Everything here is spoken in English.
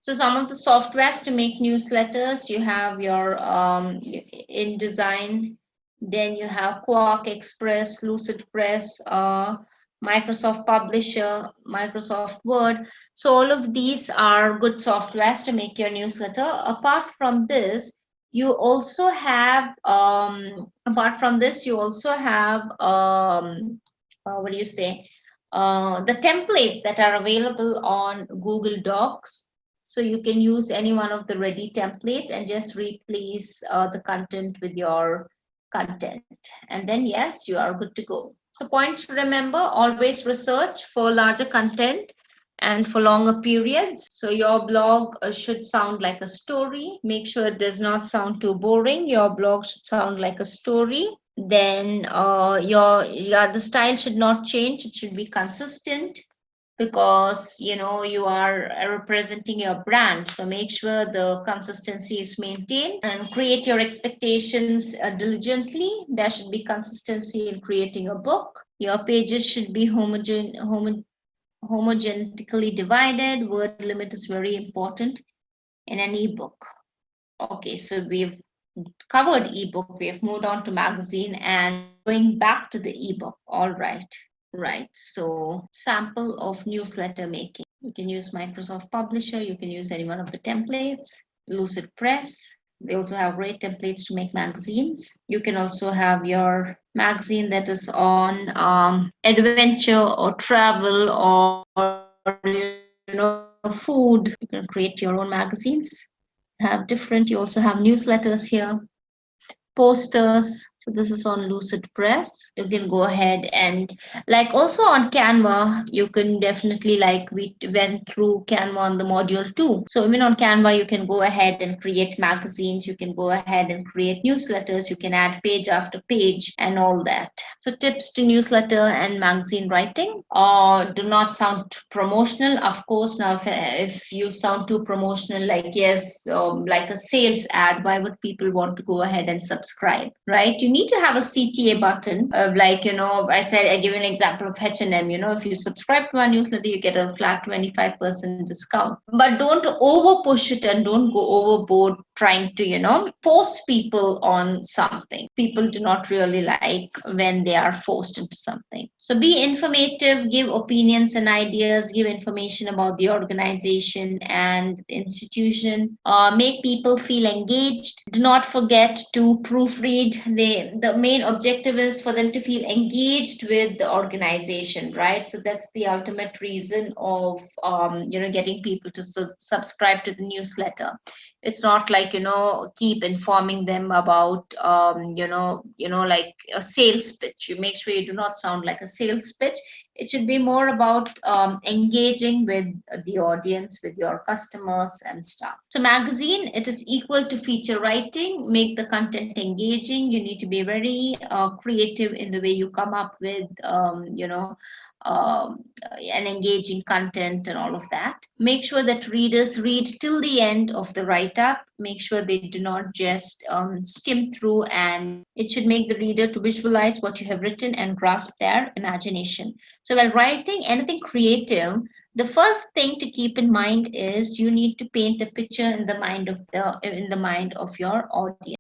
So some of the softwares to make newsletters, you have your InDesign, then you have Quark Express, Lucid Press, Microsoft Publisher, Microsoft Word. So all of these are good softwares to make your newsletter. Apart from this, you also have what do you say? The templates that are available on Google Docs. So you can use any one of the ready templates and just replace the content with your content. And then, yes, you are good to go. So points to remember, always research for larger content and for longer periods. So your blog should sound like a story. Make sure it does not sound too boring. Your blog should sound like a story. Then the style should not change. It should be consistent, because you are representing your brand, so make sure the consistency is maintained, and create your expectations diligently. There should be consistency in creating a book. Your pages should be homogenetically divided. Word limit is very important in an ebook. Okay, so we've covered ebook, we have moved on to magazine, and going back to the ebook. All right. Right, so sample of newsletter making. You can use Microsoft Publisher, you can use any one of the templates, Lucid Press. They also have great templates to make magazines. You can also have your magazine that is on adventure or travel, or food. You can create your own magazines. You also have newsletters here, posters. So this is on Lucid Press. You can go ahead and, like, also on Canva, you can definitely, like we went through Canva on the module 2. So even on Canva, you can go ahead and create magazines. You can go ahead and create newsletters. You can add page after page and all that. So tips to newsletter and magazine writing. Do not sound promotional. Of course, now if you sound too promotional, like, yes, like a sales ad, why would people want to go ahead and subscribe, right? You need to have a CTA button of, like, I give an example of H&M. If you subscribe to our newsletter, you get a flat 25% discount. But don't over push it and don't go overboard trying to, force people on something. People do not really like when they are forced into something. So be informative, give opinions and ideas, give information about the organization and the institution, make people feel engaged. Do not forget to proofread. The main objective is for them to feel engaged with the organization, right? So that's the ultimate reason of getting people to subscribe to the newsletter. It's not like, keep informing them about like a sales pitch. You make sure you do not sound like a sales pitch. It should be more about engaging with the audience, with your customers and stuff. So magazine, it is equal to feature writing. Make the content engaging. You need to be very creative in the way you come up with an engaging content and all of that. Make sure that readers read till the end of the write-up. Make sure they do not just skim through, and it should make the reader to visualize what you have written and grasp their imagination. So while writing anything creative, the first thing to keep in mind is you need to paint a picture in the mind of your audience.